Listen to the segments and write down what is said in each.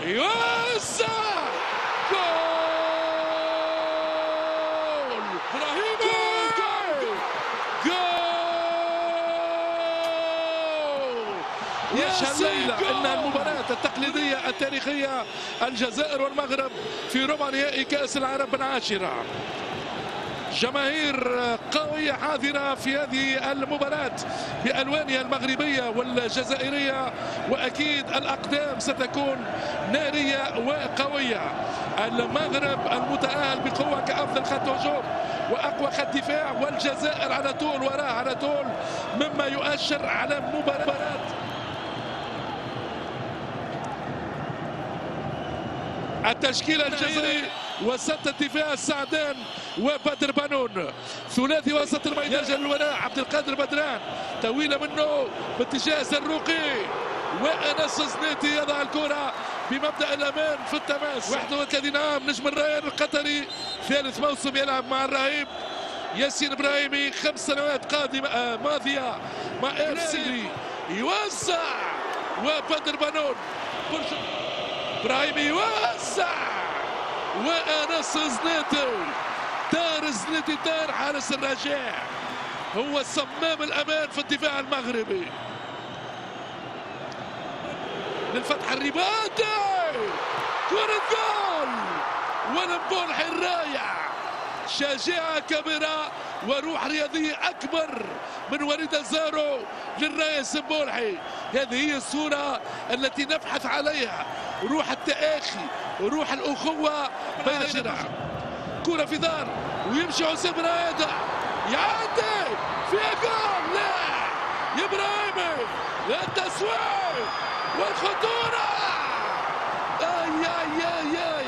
يوسع جول ابراهيمي جول يا الليلة انها المباراة التقليدية التاريخية الجزائر والمغرب في ربع نهائي كأس العرب العاشرة. جماهير قوية حاضرة في هذه المباراة بألوانها المغربية والجزائرية، وأكيد الأقدام ستكون نارية وقوية. المغرب المتأهل بقوة كأفضل خط هجوم وأقوى خط دفاع، والجزائر على طول وراه على طول، مما يؤشر على مباراة التشكيل الجزائري. وسط الدفاع سعدان وبدر بنون، ثلاثي وسط الميدان الوراء عبد القادر بدران، طويله منه باتجاه زروقي، وانس زنيتي يضع الكره بمبدا الامان في التماس. 31 عام، نجم الريان القطري، ثالث موسم يلعب مع الرهيب ياسين ابراهيمي، 5 سنوات قادمه ماضيه مع اف سيري. يوزع وبدر بنون، ابراهيمي يوزع وانس زنيتي، دار زنيتي، دار حارس الرجاء، هو صمام الامان في الدفاع المغربي. للفتح الرباطي، كرة جول ونبولحي الرايع، شجاعة كبيرة وروح رياضية أكبر من وليد الزارو للراية سمبولحي. هذه هي الصورة التي نبحث عليها، روح التآخي، روح الأخوة بين الجناح. كرة في دار ويمشي حسام رايدة، يعدي فيها جول، لا يا إبراهيمي، التسويق والخطورة، اي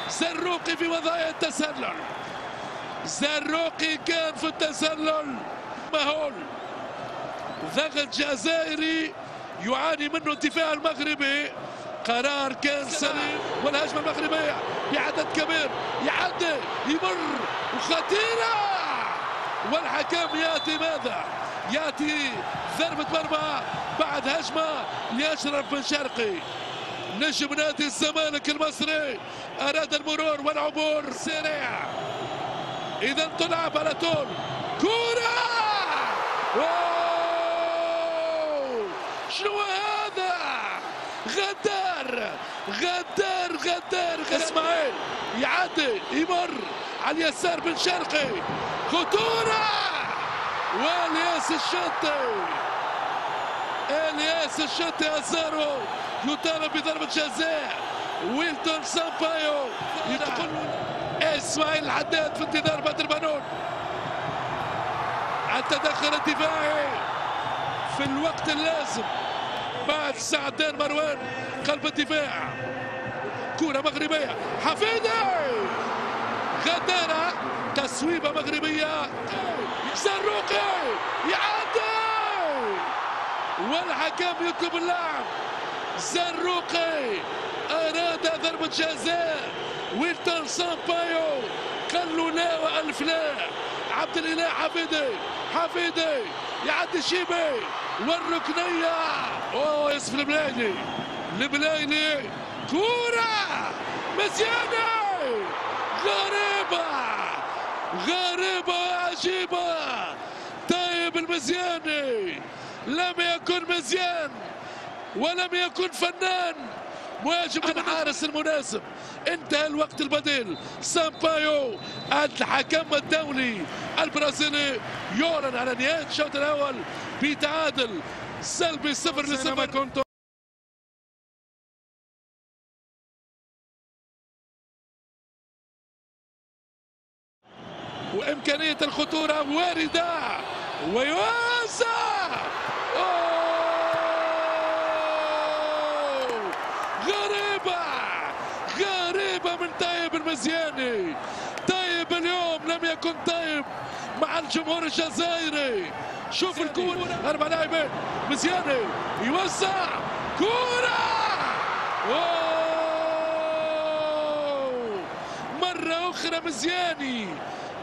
زروقي في وضعية التسلل، زروقي كان في التسلل مهول. ضغط جزائري يعاني منه الدفاع المغربي، قرار كان سليم، والهجمة المغربية بعدد كبير، يعدي يمر وخطيرة، والحكم يأتي ماذا؟ يأتي ضربة مرمى بعد هجمة لأشرف بن شرقي، نجم نادي الزمالك المصري، أراد المرور والعبور سريع، إذا تلعب على طول كرة. شنو هذا؟ غدار غدار غدار. اسماعيل يعدي يمر على اليسار بن شرقي، خطورة، والياس الشطي، الياس الشطي الزارو يطالب بضربة جزاء. ويلتون سامبايو يدخل اسماعيل الحداد في انتظار بدر بنون. التدخل الدفاعي في الوقت اللازم بعد سعدان مروان قلب الدفاع. كرة مغربية، حفيدي، غدارة، تسويبة مغربية، زروقي يعدي، والحكم يطلب اللعب. زروقي أراد ضربة جزاء، ويلتون سامبايو قال له لا وألف لا. عبد الإله حفيدي يعدي شيبي والركنية، اوه يوسف البلايلي، كورة مزيانة، غريبة وعجيبة. طيب المزياني لم يكن مزيان ولم يكن فنان، مهاجم الحارس المناسب. انتهى الوقت البديل. سامبايو الحكم الدولي البرازيلي يعلن على نهاية الشوط الأول بتعادل سلبي 0-0. وإمكانية الخطورة واردة، ويوزع، غريبة من طيب المزياني. طيب اليوم لم يكن طيب مع الجمهور الجزائري. شوف الكورة، 4 لاعبين، مزياني يوزع، كورة، مرة أخرى مزياني،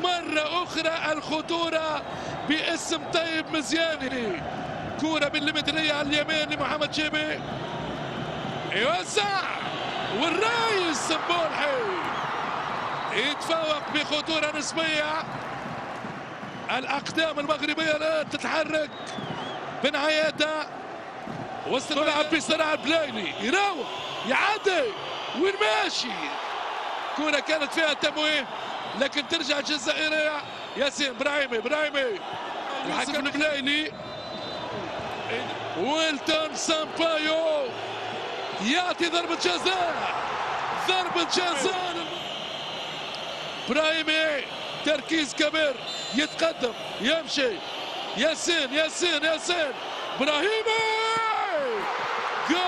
مرة أخرى الخطورة باسم طيب مزياني. كورة بالمترية على اليمين لمحمد شيبي، يوسع والرايس سمبولحي يتفوق بخطورة نسبية. الأقدام المغربية الآن تتحرك بنهايتها. وسط الملعب بسرعة بلايلي يراوغ يعدي وين ماشي. كرة كانت فيها تمويه لكن ترجع الجزائرية. ياسين براهيمي الحكم البلايلي. ويلتون سامبايو يعطي ضربة جزاء. براهيمي تركيز كبير يتقدم يمشي. ياسين براهيمي جول.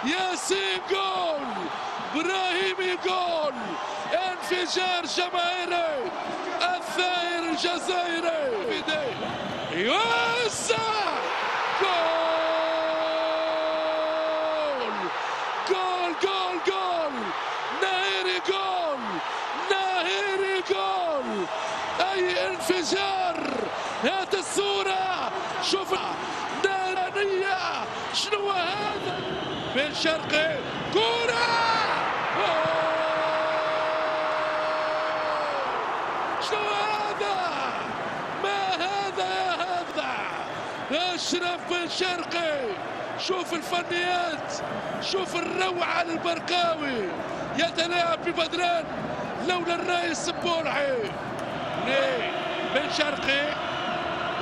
ياسين جول. براهيمي جول. انفجار جماهيري الثائر الجزائري. يوسع جول. ناهيري جول. اي انفجار. هات الصورة شوف نارانية. شنو هذا؟ بن شرقي كرة. شنو هذا؟ ما هذا يا هذا؟ اشرف بن شرقي. شوف الفنيات. شوف الروعة للبرقاوي. يتلاعب ببدران لولا الرايس سمبولحي. بن شرقي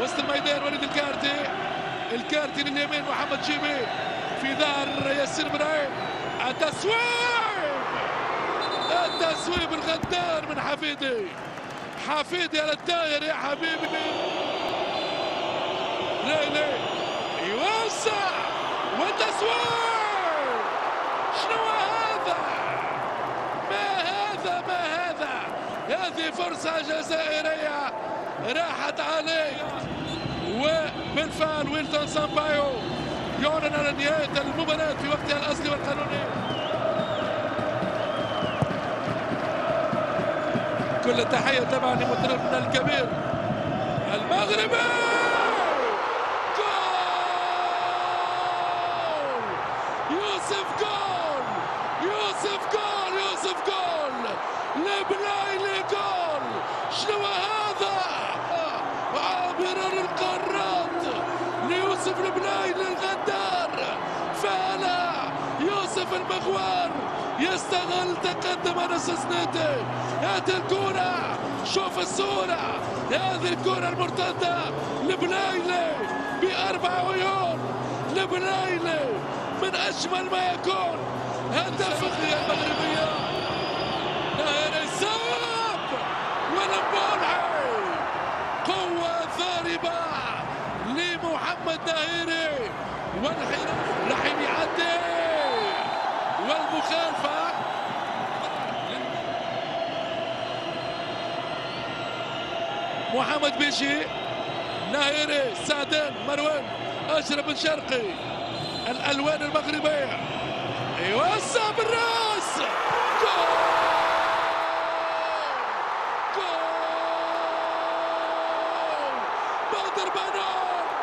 وسط الميدان. وليد الكارتي لليمين. محمد شيبي في ظهر ياسين براهيم. التسويب الغدار من حفيدي على الداير يا حبيبي. ليلي يوسع والتسويب. شنو هذا؟ ما هذا؟ هذه فرصة جزائرية راحت عليك. وبالفعل ويلتون سامبايو يعلن على نهاية المباراة في وقتها الأصلي والقانوني. كل التحية طبعا لمدربنا الكبير المغربي. جول. يوسف جول. لبلايلي جول. شنو هذا؟ عابر القارات ليوسف البلايلي الغدار. فعلا يوسف المغوار يستغل تقدم انس سنيتي. هات الكرة. شوف الصورة. هذه الكرة المرتدة لبلايلي بأربع عيون. لبلايلي من أجمل ما يكون. هدف المغربية. ناهيري ساب ولمبولحي. قوة ضاربة لمحمد ناهيري. والحين يعدي والمخالفة. محمد بيجي. ناهيري سعدان مروان أشرف بن شرقي. الألوان المغربية يوسع بالراس. جول. بدر بنون.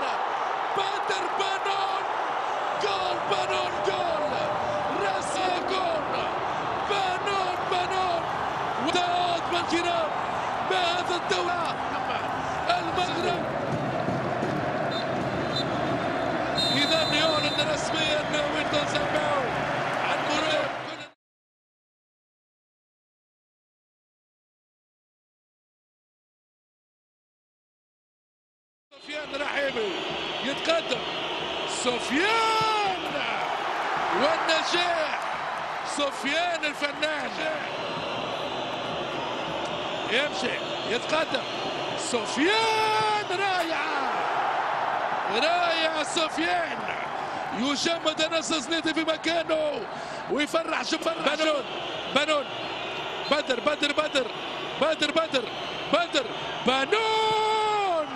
جول. راس جول. بنون. وداود بن جيران بهذا الدورة المغرب. إذا يعلن رسميا ويلتون سامبايو عن مرور. سفيان رحيمي يتقدم. سفيان والنجاح. سفيان الفنان يمشي يتقدم. سفيان رائع سفيان. يجمد انس سنيتي في مكانه ويفرح بنون. بدر بنون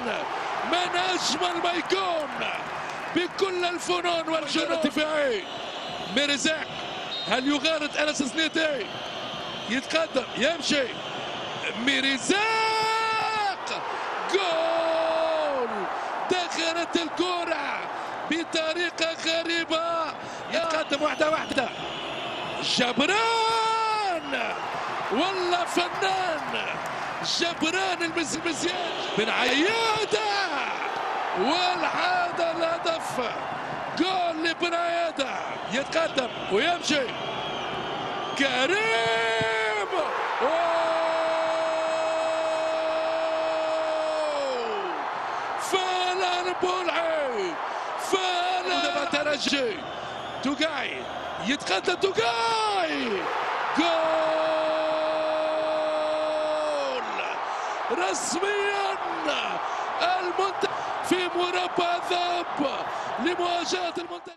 من اجمل ما يكون بكل الفنون والجنون الدفاعي. ميرزاق هل يغالط انس سنيتي؟ يتقدم يمشي. ميرزاق جول. دخلت الكرة بطريقة غريبة، يتقدم واحدة. جبران والله فنان، جبران المزيان بن عيادة، والعادة الهدف جول لبن عيادة. يتقدم ويمشي كريم، فعلا بولعي، فعلا ترجي. توقاي يتقدم، توقاي جول رسميا. المنتخب في مربع ذهب لمواجهة المنتخب.